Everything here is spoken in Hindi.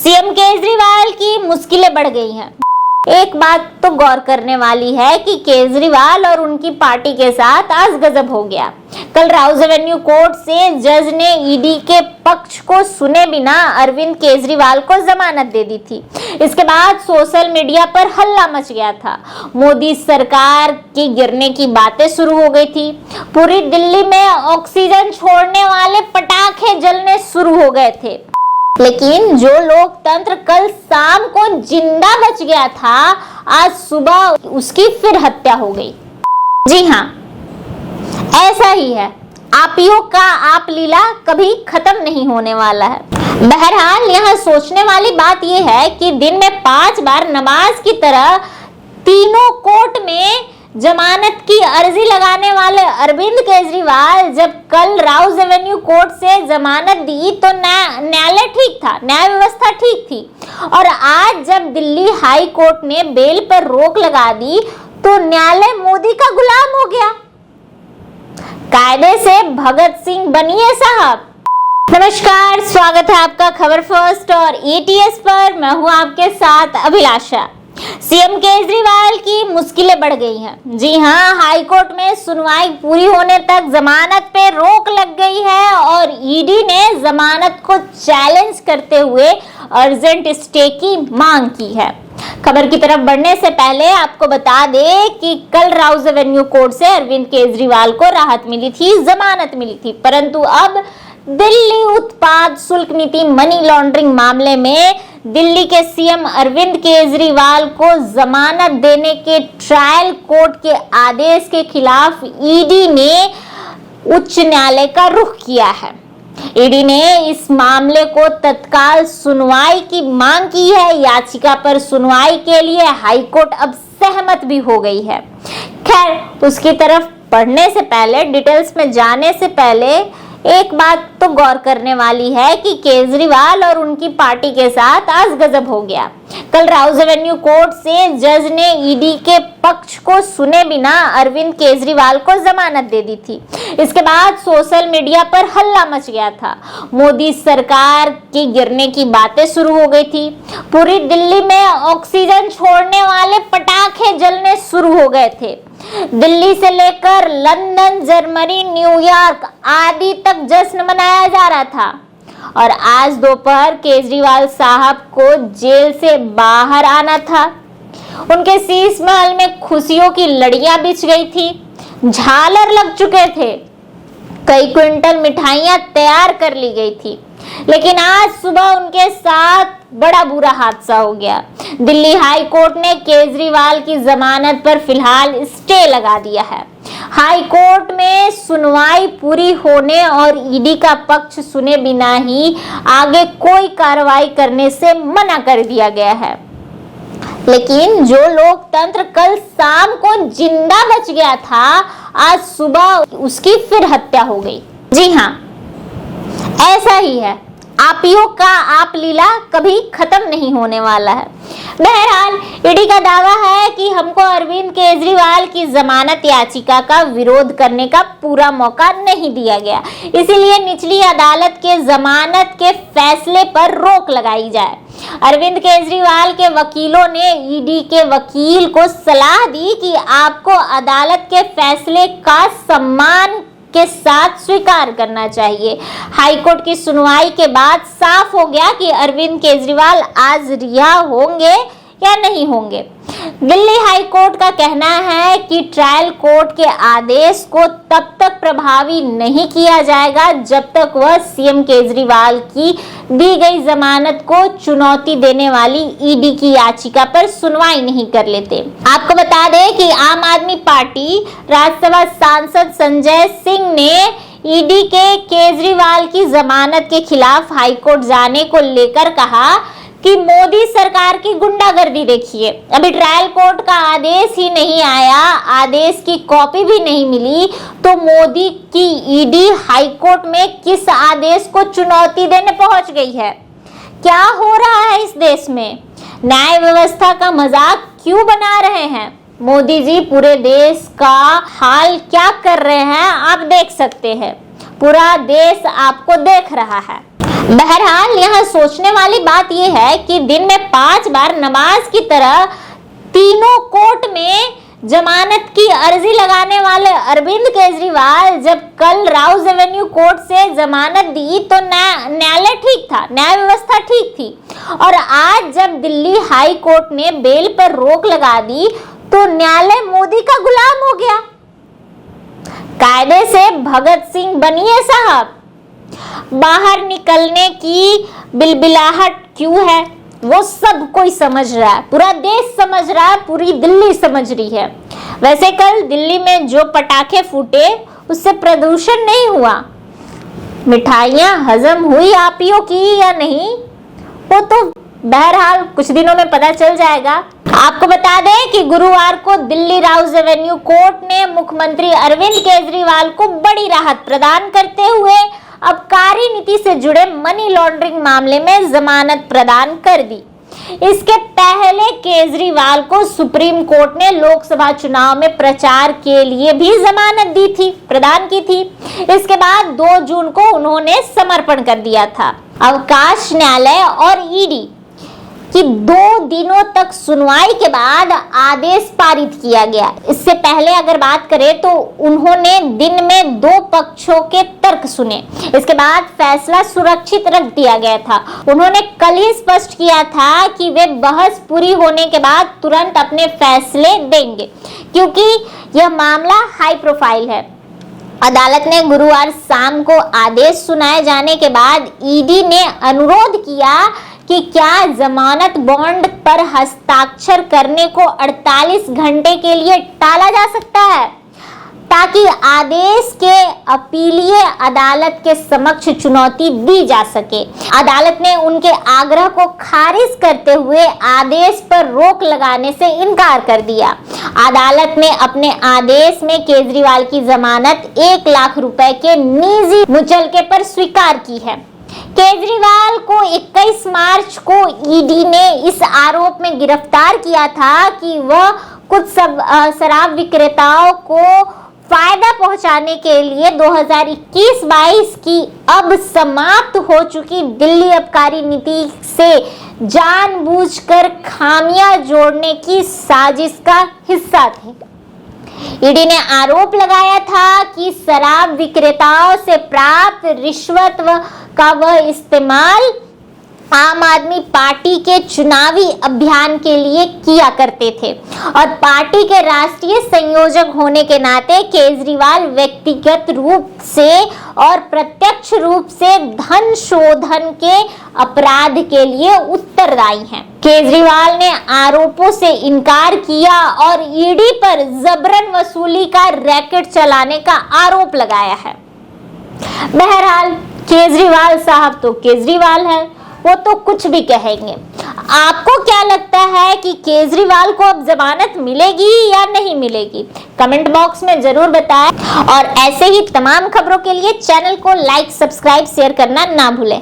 सीएम केजरीवाल की मुश्किलें बढ़ गई हैं। एक बात तो गौर करने वाली है कि केजरीवाल और उनकी पार्टी के साथ आज गजब हो गया। कल राउज एवेन्यू कोर्ट से जज ने ईडी के पक्ष को सुने बिना अरविंद केजरीवाल को जमानत दे दी थी। इसके बाद सोशल मीडिया पर हल्ला मच गया था। मोदी सरकार के गिरने की बातें शुरू हो गई थी। पूरी दिल्ली में ऑक्सीजन छोड़ने वाले पटाखे जलने शुरू हो गए थे। लेकिन जो लोकतंत्र कल शाम को जिंदा बच गया था, आज सुबह उसकी फिर हत्या हो गई। जी हाँ, ऐसा ही है। आपियों का आप लीला कभी खत्म नहीं होने वाला है। बहरहाल यहाँ सोचने वाली बात यह है कि दिन में 5 बार नमाज की तरह तीनों कोर्ट में जमानत की अर्जी लगाने वाले अरविंद केजरीवाल जब कल राउज एवेन्यू कोर्ट से जमानत दी तो न्यायालय ठीक था, न्याय व्यवस्था ठीक थी। और आज जब दिल्ली हाई कोर्ट ने बेल पर रोक लगा दी तो न्यायालय मोदी का गुलाम हो गया। कायदे से भगत सिंह बनिए साहब। नमस्कार, स्वागत है आपका खबर फर्स्ट और एटीएस पर। मैं हूं आपके साथ अभिलाषा। सीएम केजरीवाल की मुश्किलें बढ़ गई हैं। जी हां, हाई कोर्ट में सुनवाई पूरी होने तक जमानत पे रोक लग गई है और ईडी ने जमानत को चैलेंज करते हुए अर्जेंट स्टे की मांग की है। खबर की तरफ बढ़ने से पहले आपको बता दें कि कल राउज एवेन्यू कोर्ट से अरविंद केजरीवाल को राहत मिली थी, जमानत मिली थी, परंतु अब दिल्ली उत्पाद शुल्क नीति मनी लॉन्ड्रिंग मामले में दिल्ली के सीएम अरविंद केजरीवाल को जमानत देने के ट्रायल कोर्ट के आदेश के खिलाफ ईडी ने उच्च न्यायालय का रुख किया है। ईडी ने इस मामले को तत्काल सुनवाई की मांग की है। याचिका पर सुनवाई के लिए हाईकोर्ट अब सहमत भी हो गई है। खैर, उसकी तरफ पढ़ने से पहले, डिटेल्स में जाने से पहले एक बात तो गौर करने वाली है कि केजरीवाल और उनकी पार्टी के साथ आज गजब हो गया। कल राउज एवेन्यू कोर्ट से जज ने ईडी के पक्ष को सुने बिना अरविंद केजरीवाल को जमानत दे दी थी। इसके बाद सोशल मीडिया पर हल्ला मच गया था। मोदी सरकार के गिरने की बातें शुरू हो गई थी। पूरी दिल्ली में ऑक्सीजन छोड़ने वाले पटाखे जलने शुरू हो गए थे। दिल्ली से लेकर लंदन, जर्मनी, न्यूयॉर्क आदि तक जश्न मनाया जा रहा था। और आज दोपहर केजरीवाल साहब को जेल से बाहर आना था। उनके शीश महल में खुशियों की लड़ियां बिछ गई थी, झालर लग चुके थे, कई क्विंटल मिठाइयां तैयार कर ली गई थी। लेकिन आज सुबह उनके साथ बड़ा बुरा हादसा हो गया। दिल्ली हाई कोर्ट ने केजरीवाल की जमानत पर फिलहाल स्टे लगा दिया है। हाई कोर्ट में सुनवाई पूरी होने और ईडी का पक्ष सुने बिना ही आगे कोई कार्रवाई करने से मना कर दिया गया है। लेकिन जो लोकतंत्र कल शाम को जिंदा बच गया था, आज सुबह उसकी फिर हत्या हो गई। जी हाँ, ऐसा ही है। आपियों का आप लीला कभी खत्म नहीं होने वाला है। बहरहाल, ईडी का दावा है कि हमको अरविंद केजरीवाल की जमानत याचिका का विरोध करने का पूरा मौका नहीं दिया गया, इसीलिए निचली अदालत के जमानत के फैसले पर रोक लगाई जाए। अरविंद केजरीवाल के वकीलों ने ईडी के वकील को सलाह दी कि आपको अदालत के फैसले का सम्मान के साथ स्वीकार करना चाहिए। हाईकोर्ट की सुनवाई के बाद साफ हो गया कि अरविंद केजरीवाल आज रिहा होंगे या नहीं होंगे। दिल्ली हाई कोर्ट का कहना है कि ट्रायल कोर्ट के आदेश को तब तक प्रभावी नहीं किया जाएगा जब तक वह सीएम केजरीवाल की दी गई जमानत को चुनौती देने वाली ईडी की याचिका पर सुनवाई नहीं कर लेते। आपको बता दें कि आम आदमी पार्टी राज्यसभा सांसद संजय सिंह ने ईडी के केजरीवाल की जमानत के खिलाफ हाईकोर्ट जाने को लेकर कहा कि मोदी सरकार की गुंडागर्दी देखिए। अभी ट्रायल कोर्ट का आदेश ही नहीं आया, आदेश की कॉपी भी नहीं मिली, तो मोदी की ईडी हाई कोर्ट में किस आदेश को चुनौती देने पहुंच गई है? क्या हो रहा है इस देश में? न्याय व्यवस्था का मजाक क्यों बना रहे हैं? मोदी जी पूरे देश का हाल क्या कर रहे हैं आप देख सकते हैं। पूरा देश आपको देख रहा है। बहरहाल यहाँ सोचने वाली बात यह है कि दिन में 5 बार नमाज की तरह तीनों कोर्ट में जमानत की अर्जी लगाने वाले अरविंद केजरीवाल जब कल राउज एवेन्यू कोर्ट से जमानत दी तो न्यायालय ठीक था, न्याय व्यवस्था ठीक थी, और आज जब दिल्ली हाई कोर्ट ने बेल पर रोक लगा दी तो न्यायालय मोदी का गुलाम हो गया। कायदे से भगत सिंह बनिए साहब। बाहर निकलने की बिलबिलाहट क्यों है वो सब कोई समझ रहा है, पूरा देश समझ रहा है, पूरी दिल्ली समझ रही है। वैसे कल दिल्ली में जो पटाखे फूटे उससे प्रदूषण नहीं हुआ। मिठाइयां हजम हुई आपियों की या नहीं वो तो बहरहाल कुछ दिनों में पता चल जाएगा। आपको बता दें कि गुरुवार को दिल्ली राउज एवेन्यू कोर्ट ने मुख्यमंत्री अरविंद केजरीवाल को बड़ी राहत प्रदान करते हुए आबकारी नीति से जुड़े मनी लॉन्ड्रिंग मामले में जमानत प्रदान कर दी। इसके पहले केजरीवाल को सुप्रीम कोर्ट ने लोकसभा चुनाव में प्रचार के लिए भी जमानत प्रदान की थी। इसके बाद 2 जून को उन्होंने समर्पण कर दिया था। अवकाश न्यायालय और ईडी कि 2 दिनों तक सुनवाई के बाद आदेश पारित किया गया। इससे पहले अगर बात करें तो उन्होंने दिन में 2 पक्षों के तर्क सुने। इसके बाद फैसला सुरक्षित रख दिया गया था। उन्होंने कल ही स्पष्ट किया था कि वे बहस पूरी होने के बाद तुरंत अपने फैसले देंगे, क्योंकि यह मामला हाई प्रोफाइल है। अदालत ने गुरुवार शाम को आदेश सुनाए जाने के बाद ईडी ने अनुरोध किया कि क्या जमानत बॉन्ड पर हस्ताक्षर करने को 48 घंटे के लिए टाला जा सकता है, ताकि आदेश के अपीलीय अदालत के समक्ष चुनौती दी जा सके। अदालत ने उनके आग्रह को खारिज करते हुए आदेश पर रोक लगाने से इनकार कर दिया। अदालत ने अपने आदेश में केजरीवाल की जमानत 1 लाख रुपए के निजी मुचलके पर स्वीकार की है। केजरीवाल को 21 मार्च को ईडी ने इस आरोप में गिरफ्तार किया था कि वह कुछ शराब विक्रेताओं को फायदा पहुंचाने के लिए 2021-22 की अब समाप्त हो चुकी दिल्ली आबकारी नीति से जानबूझकर खामियां जोड़ने की साजिश का हिस्सा थे। ईडी ने आरोप लगाया था कि शराब विक्रेताओं से प्राप्त रिश्वत का वह इस्तेमाल आम आदमी पार्टी के चुनावी अभियान के लिए किया करते थे, और पार्टी के राष्ट्रीय संयोजक होने के नाते केजरीवाल व्यक्तिगत रूप से और प्रत्यक्ष रूप से धन शोधन के अपराध के लिए उत्तरदायी हैं। केजरीवाल ने आरोपों से इनकार किया और ईडी पर जबरन वसूली का रैकेट चलाने का आरोप लगाया है। बहरहाल केजरीवाल साहब तो केजरीवाल है, वो तो कुछ भी कहेंगे। आपको क्या लगता है कि केजरीवाल को अब जमानत मिलेगी या नहीं मिलेगी? कमेंट बॉक्स में जरूर बताएं, और ऐसे ही तमाम खबरों के लिए चैनल को लाइक, सब्सक्राइब, शेयर करना ना भूलें।